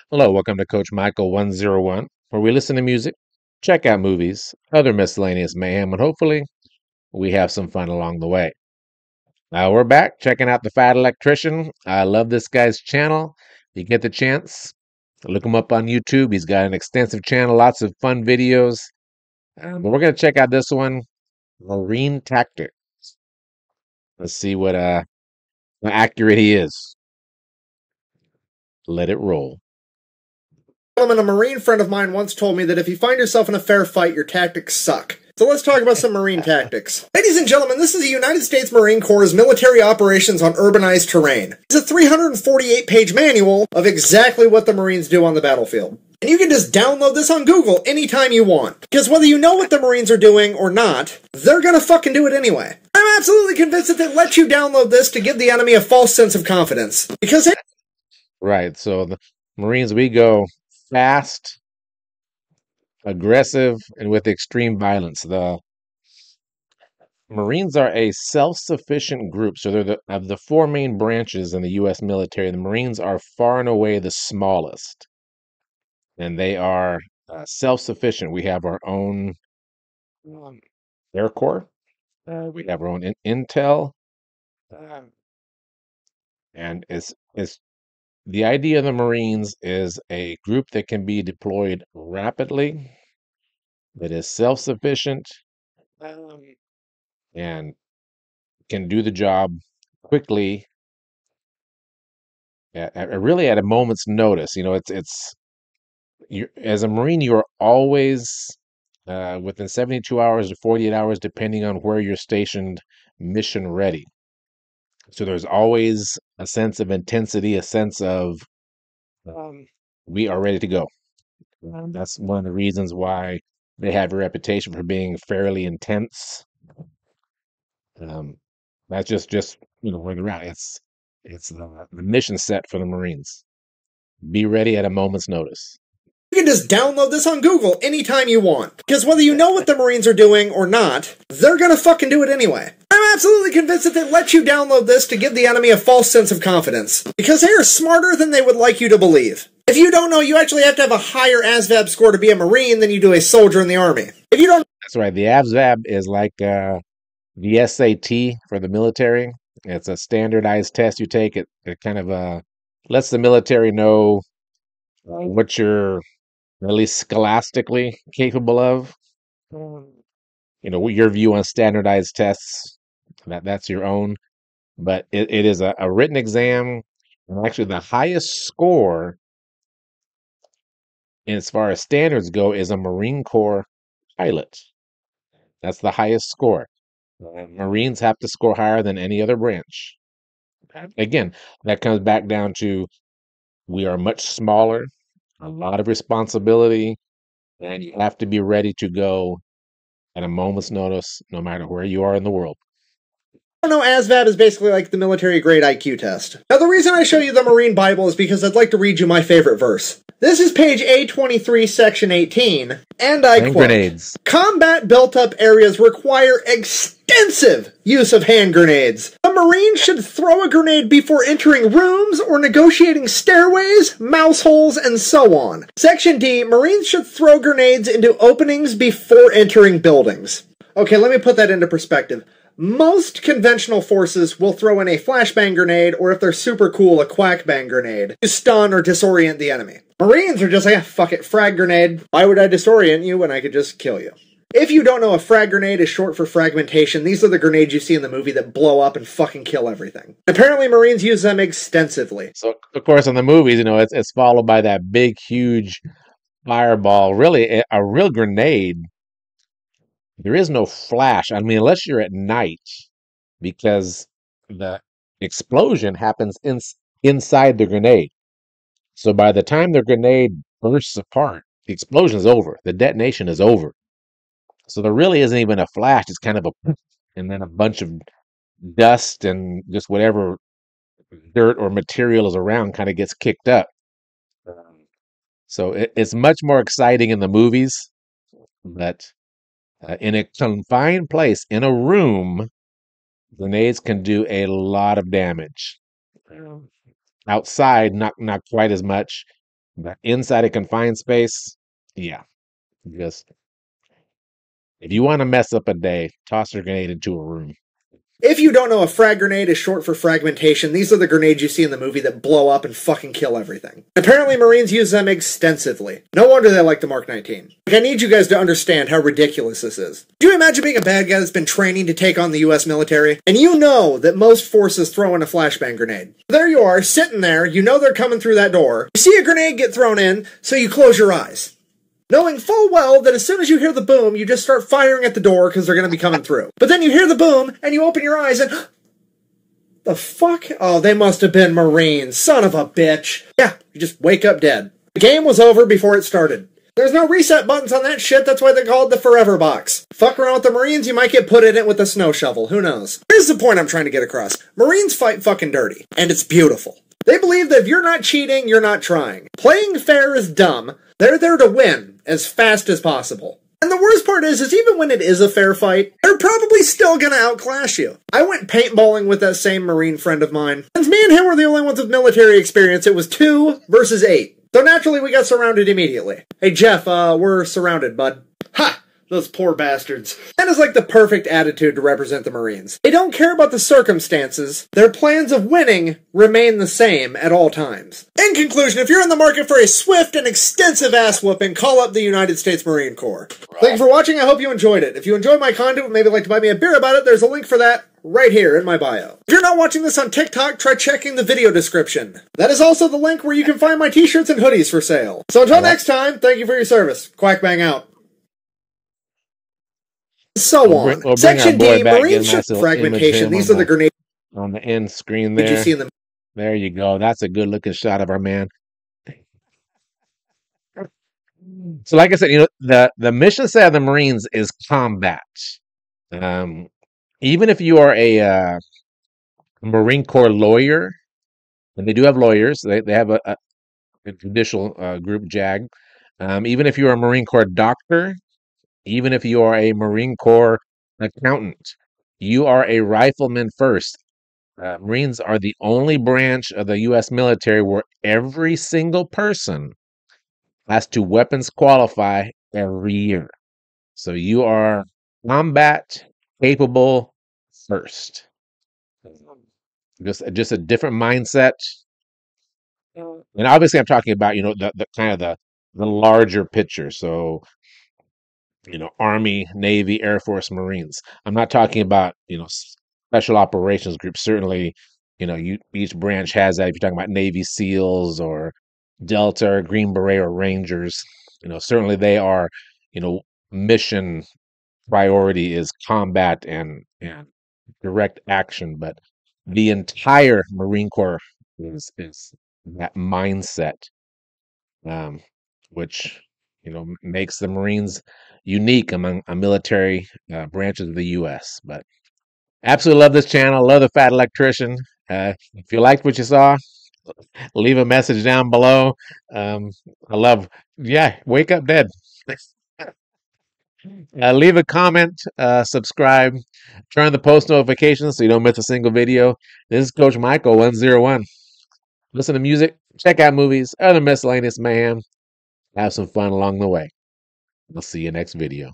Hello, welcome to Coach Michael 101, where we listen to music, check out movies, other miscellaneous mayhem, and hopefully we have some fun along the way. We're back checking out the Fat Electrician. I love this guy's channel. If you get the chance, look him up on YouTube. He's got an extensive channel, lots of fun videos. But we're going to check out this one, Marine Tactics. Let's see what how accurate he is. Let it roll. A Marine friend of mine once told me that if you find yourself in a fair fight, your tactics suck. So let's talk about some Marine tactics. Ladies and gentlemen, this is the United States Marine Corps' military operations on urbanized terrain. It's a 348-page manual of exactly what the Marines do on the battlefield. And you can just download this on Google anytime you want. Because whether you know what the Marines are doing or not, they're gonna fucking do it anyway. I'm absolutely convinced that they let you download this to give the enemy a false sense of confidence. Because Right, so the Marines, we go fast, aggressive, and with extreme violence. The Marines are a self-sufficient group. So they're of the four main branches in the U.S. military. The Marines are far and away the smallest, and they are self-sufficient. We have our own Air Corps. We have our own intel, uh, and it's the idea of the Marines is a group that can be deployed rapidly, that is self-sufficient, um, and can do the job quickly, really at a moment's notice. You know, it's you as a Marine, you are always within 72 hours to 48 hours, depending on where you're stationed, mission ready. So there's always a sense of intensity, a sense of um, we are ready to go. That's one of the reasons why they have a reputation for being fairly intense. Um, that's just where they're at. It's the mission set for the Marines. Be ready at a moment's notice. you can just download this on Google anytime you want. Because whether you know what the Marines are doing or not, they're gonna fucking do it anyway. I'm absolutely convinced that they let you download this to give the enemy a false sense of confidence. Because they are smarter than they would like you to believe. If you don't know, you actually have to have a higher ASVAB score to be a Marine than you do a soldier in the Army. If you don't... That's right. The ASVAB is like the SAT for the military. It's a standardized test you take. It kind of lets the military know what you're at least scholastically capable of. Your view on standardized tests, that's your own. But it is a written exam. And actually, the highest score, as far as standards go, is a Marine Corps pilot. That's the highest score. Marines have to score higher than any other branch. Again, that comes back down to we are much smaller, a lot of responsibility, and you have to be ready to go at a moment's notice, no matter where you are in the world. No, ASVAB is basically like the military grade IQ test. Now, the reason I show you the Marine Bible is because I'd like to read you my favorite verse. This is page A23, section 18, and I quote, grenades. Combat built-up areas require extensive use of hand grenades. A Marine should throw a grenade before entering rooms or negotiating stairways, mouse holes, and so on. Section D, Marines should throw grenades into openings before entering buildings. Okay, let me put that into perspective. Most conventional forces will throw in a flashbang grenade, or if they're super cool, a quackbang grenade, to stun or disorient the enemy. Marines are just like, fuck it, frag grenade. Why would I disorient you when I could just kill you? If you don't know, a frag grenade is short for fragmentation. These are the grenades you see in the movie that blow up and fucking kill everything. Apparently, Marines use them extensively. So, of course, in the movies, it's followed by that big, huge fireball. Really, a real grenade. There is no flash. I mean, unless you're at night, because the explosion happens inside the grenade. So by the time the grenade bursts apart, the explosion is over. The detonation is over. So there really isn't even a flash. It's kind of and then a bunch of dust and just whatever dirt or material is around kind of gets kicked up. So it's much more exciting in the movies, but in a confined place, in a room, grenades can do a lot of damage. Outside, not quite as much. But inside a confined space, yeah, just if you want to mess up a day, toss your grenade into a room. If you don't know, a frag grenade is short for fragmentation. These are the grenades you see in the movie that blow up and fucking kill everything. Apparently, Marines use them extensively. No wonder they like the Mark 19. I need you guys to understand how ridiculous this is. Do you imagine being a bad guy that's been training to take on the US military? And you know that most forces throw in a flashbang grenade. There you are, sitting there, you know they're coming through that door. You see a grenade get thrown in, so you close your eyes, knowing full well that as soon as you hear the boom, you just start firing at the door because they're going to be coming through. But then you hear the boom, and you open your eyes, and the fuck? Oh, they must have been Marines. Son of a bitch. Yeah, you just wake up dead. The game was over before it started. There's no reset buttons on that shit, that's why they call it the Forever Box. Fuck around with the Marines, you might get put in it with a snow shovel, who knows. Here's the point I'm trying to get across. Marines fight fucking dirty, and it's beautiful. They believe that if you're not cheating, you're not trying. Playing fair is dumb. They're there to win as fast as possible. And the worst part is even when it is a fair fight, they're probably still gonna outclass you. I went paintballing with that same Marine friend of mine. Since me and him were the only ones with military experience, it was 2 versus 8. So naturally we got surrounded immediately. Hey Jeff, we're surrounded, bud. Ha! Those poor bastards. That is like the perfect attitude to represent the Marines. They don't care about the circumstances. Their plans of winning remain the same at all times. In conclusion, if you're in the market for a swift and extensive ass whooping, call up the United States Marine Corps. Right. Thank you for watching. I hope you enjoyed it. If you enjoyed my content, maybe like to buy me a beer about it, there's a link for that right here in my bio. If you're not watching this on TikTok, try checking the video description. That is also the link where you can find my t-shirts and hoodies for sale. So until next time, thank you for your service. Quack bang out. So on. We'll Section D, Marine ship fragmentation. These are the grenades on the end screen there. Did you see in the... There you go. That's a good looking shot of our man. So like I said, the mission set of the Marines is combat. Even if you are a Marine Corps lawyer, and they do have lawyers, they have a judicial group, JAG. Even if you're a Marine Corps doctor, even if you are a Marine Corps accountant, you are a rifleman first. Marines are the only branch of the U.S. military where every single person has to weapons qualify every year. So you are combat capable first. Just a different mindset. And obviously I'm talking about, the kind of the larger picture. So, Army, Navy, Air Force, Marines. I'm not talking about, special operations groups. Certainly, each branch has that. If you're talking about Navy SEALs or Delta or Green Beret or Rangers, certainly they are, mission priority is combat and direct action. But the entire Marine Corps is that mindset, which makes the Marines unique among military branches of the U.S. But absolutely love this channel. Love the Fat Electrician. If you liked what you saw, leave a message down below. Wake up dead. Leave a comment, subscribe, turn on the post notifications so you don't miss a single video. This is Coach Michael 101. Listen to music, check out movies, other miscellaneous mayhem. Have some fun along the way. I'll see you next video.